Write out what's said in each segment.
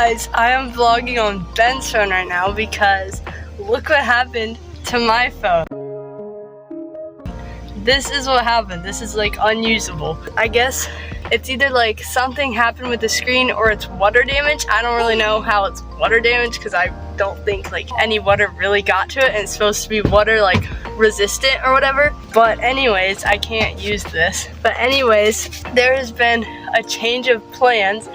Guys, I am vlogging on Ben's phone right now because look what happened to my phone. This is what happened. This is like unusable. I guess it's either like something happened with the screen or it's water damage. I don't really know how it's water damage because I don't think like any water really got to it, and it's supposed to be water like resistant or whatever. But anyways, I can't use this. But anyways, there has been a change of plans,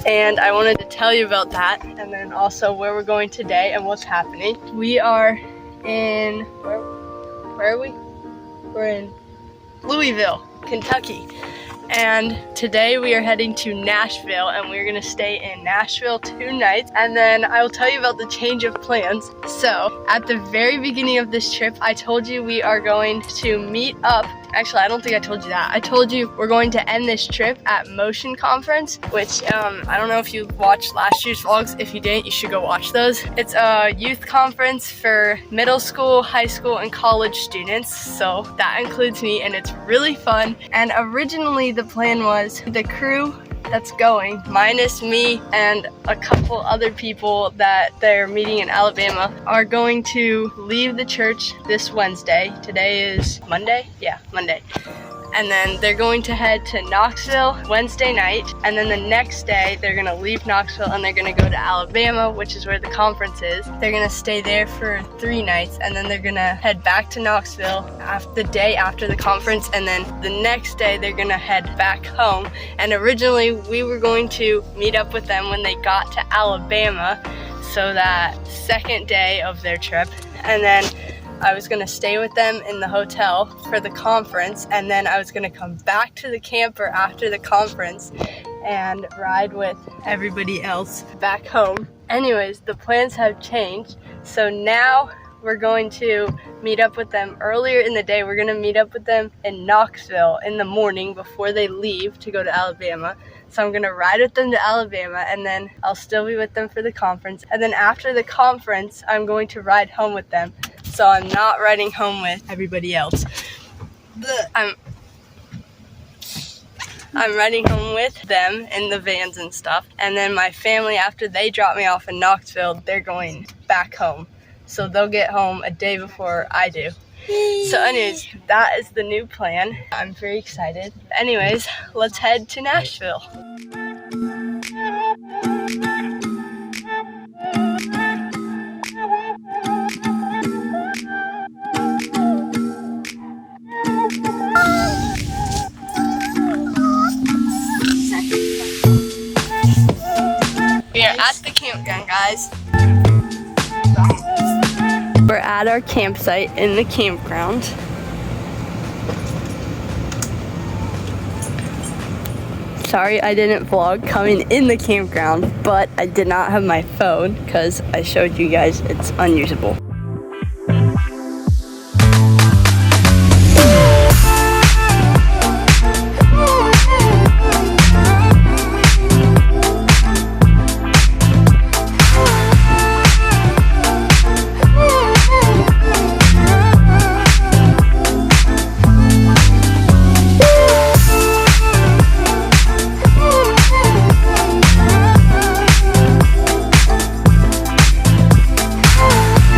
and I wanted to tell you about that, and then also where we're going today and what's happening. We are in, where are we? We're in Louisville, Kentucky. And today we are heading to Nashville, and we're gonna stay in Nashville 2 nights, and then I will tell you about the change of plans. So at the very beginning of this trip, I told you we are going to meet up. Actually, I don't think I told you that. I told you we're going to end this trip at Motion Conference, which I don't know if you watched last year's vlogs. If you didn't, you should go watch those. It's a youth conference for middle school, high school, and college students. So that includes me, and it's really fun. And originally the plan was the crew that's going, minus me and a couple other people that they're meeting in Alabama, are going to leave the church this Wednesday. Today is Monday? Yeah, Monday. And then they're going to head to Knoxville Wednesday night, and then the next day they're gonna leave Knoxville and they're gonna go to Alabama, which is where the conference is. They're gonna stay there for 3 nights, and then they're gonna head back to Knoxville the day after the conference, and then the next day they're gonna head back home. And originally we were going to meet up with them when they got to Alabama, so that second day of their trip, and then I was gonna stay with them in the hotel for the conference, and then I was gonna come back to the camper after the conference and ride with everybody else back home. Anyways, the plans have changed, so now we're going to meet up with them earlier in the day. We're gonna meet up with them in Knoxville in the morning before they leave to go to Alabama. So I'm gonna ride with them to Alabama, and then I'll still be with them for the conference. And then after the conference, I'm going to ride home with them. So I'm not riding home with everybody else. I'm riding home with them in the vans and stuff. And then my family, after they drop me off in Knoxville, they're going back home. So they'll get home a day before I do. So anyways, that is the new plan. I'm very excited. Anyways, let's head to Nashville. We are at the campground, guys. We're at our campsite in the campground. Sorry I didn't vlog coming in the campground, but I did not have my phone because I showed you guys it's unusable.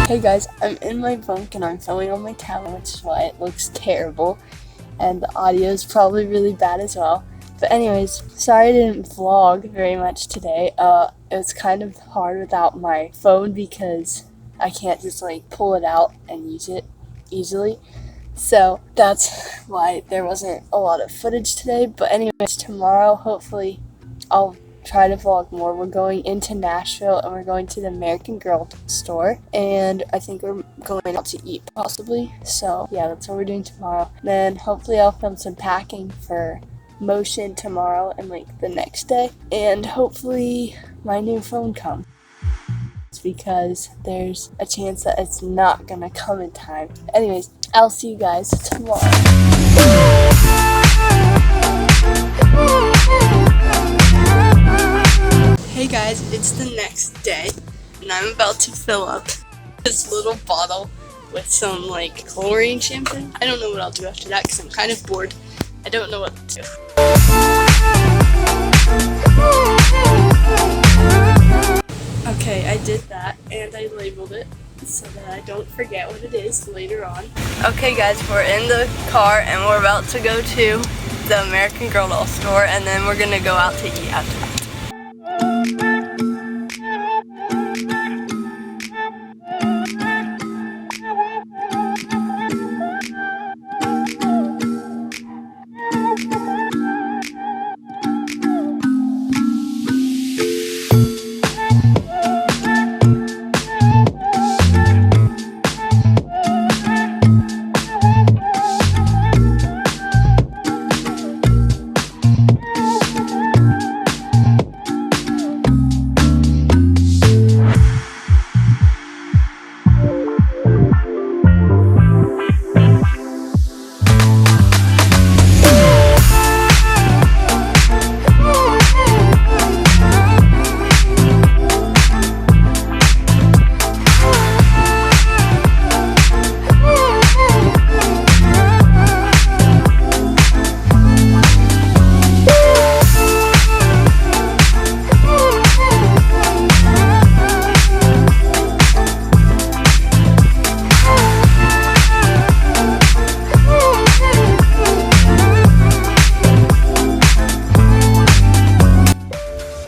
Hey guys, I'm in my bunk and I'm filming on my tablet, which is why it looks terrible, and the audio is probably really bad as well. But anyways, sorry I didn't vlog very much today. It was kind of hard without my phone because I can't just like pull it out and use it easily. So that's why there wasn't a lot of footage today. But anyways, tomorrow hopefully I'll try to vlog more. We're going into Nashville and we're going to the American Girl store, and I think we're going out to eat possibly. So yeah, that's what we're doing tomorrow. Then hopefully I'll film some packing for Motion tomorrow and like the next day, and hopefully my new phone comes, because there's a chance that it's not gonna come in time. Anyways, I'll see you guys tomorrow. Hey guys, it's the next day, and I'm about to fill up this little bottle with some like chlorine shampoo. I don't know what I'll do after that because I'm kind of bored. I don't know what to do. Okay, I did that and I labeled it so that I don't forget what it is later on. Okay guys, we're in the car and we're about to go to the American Girl doll store and then we're gonna go out to eat after that.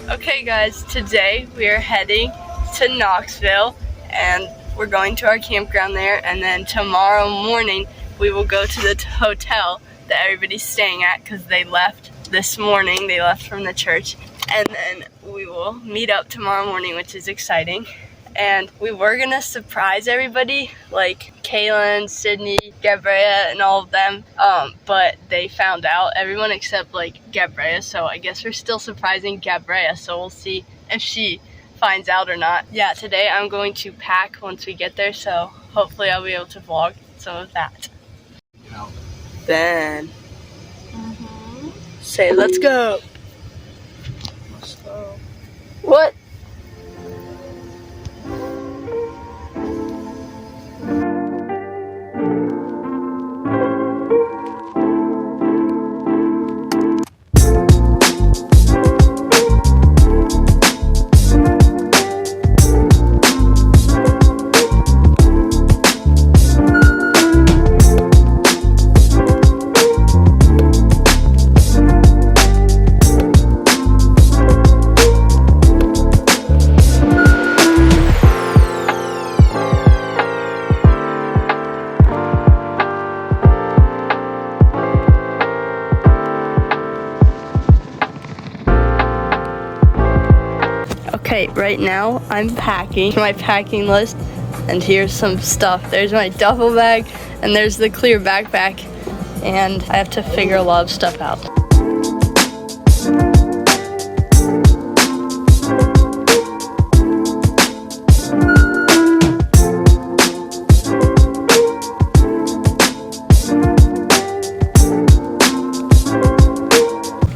Okay guys, today we are heading to Knoxville and we're going to our campground there, and then tomorrow morning we will go to the hotel that everybody's staying at because they left this morning. They left from the church, and then we will meet up tomorrow morning, which is exciting. And we were gonna surprise everybody, like Kaylin, Sydney, Gabrea, and all of them, but they found out, everyone except like Gabrea, so I guess we're still surprising Gabrea, so we'll see if she finds out or not. Yeah, today I'm going to pack once we get there, so hopefully I'll be able to vlog some of that. Ben, say let's go. Let's go. What? Okay, right now I'm packing my packing list, and here's some stuff. There's my duffel bag, and there's the clear backpack, and I have to figure a lot of stuff out.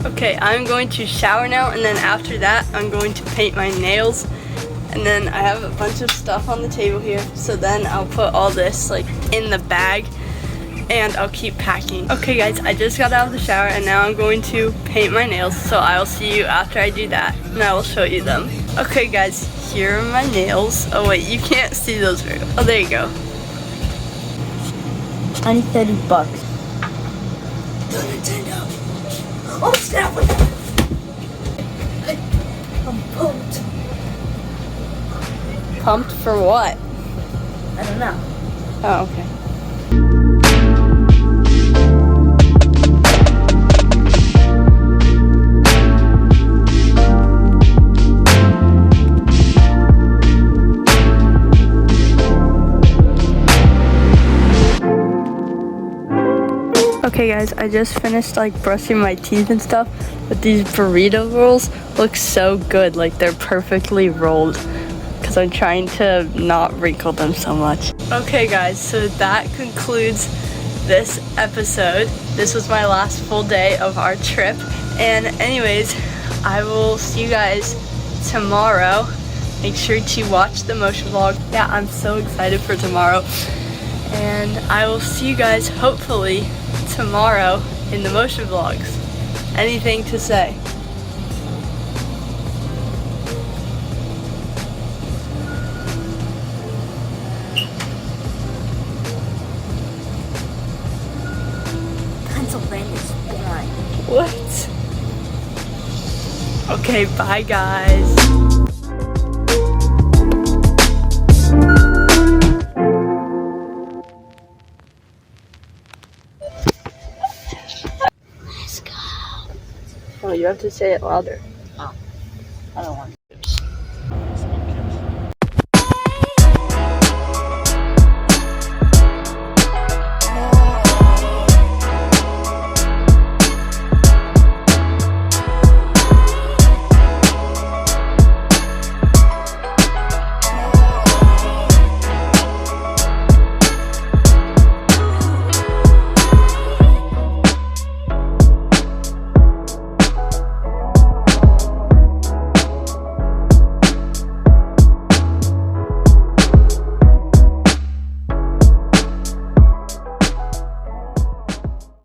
Okay, I'm going to shower now, and then after that I'm going to paint my nails, and then I have a bunch of stuff on the table here, so then I'll put all this like in the bag and I'll keep packing. Okay guys, I just got out of the shower and now I'm going to paint my nails, so I'll see you after I do that and I will show you them. Okay guys, here are my nails. Oh wait, you can't see those very well. Oh, there you go. I need $30. The Nintendo. Oh snap! I'm pumped. Pumped for what? I don't know. Oh, okay. Okay guys, I just finished like brushing my teeth and stuff, but these burrito rolls look so good, like they're perfectly rolled, because I'm trying to not wrinkle them so much. Okay guys, so that concludes this episode. This was my last full day of our trip, and anyways, I will see you guys tomorrow. Make sure to watch the motion vlog. Yeah, I'm so excited for tomorrow, and I will see you guys hopefully tomorrow in the motion vlogs. Anything to say? brain is blind. What? Okay, bye guys. Let's go. Oh, you have to say it louder. I don't want to.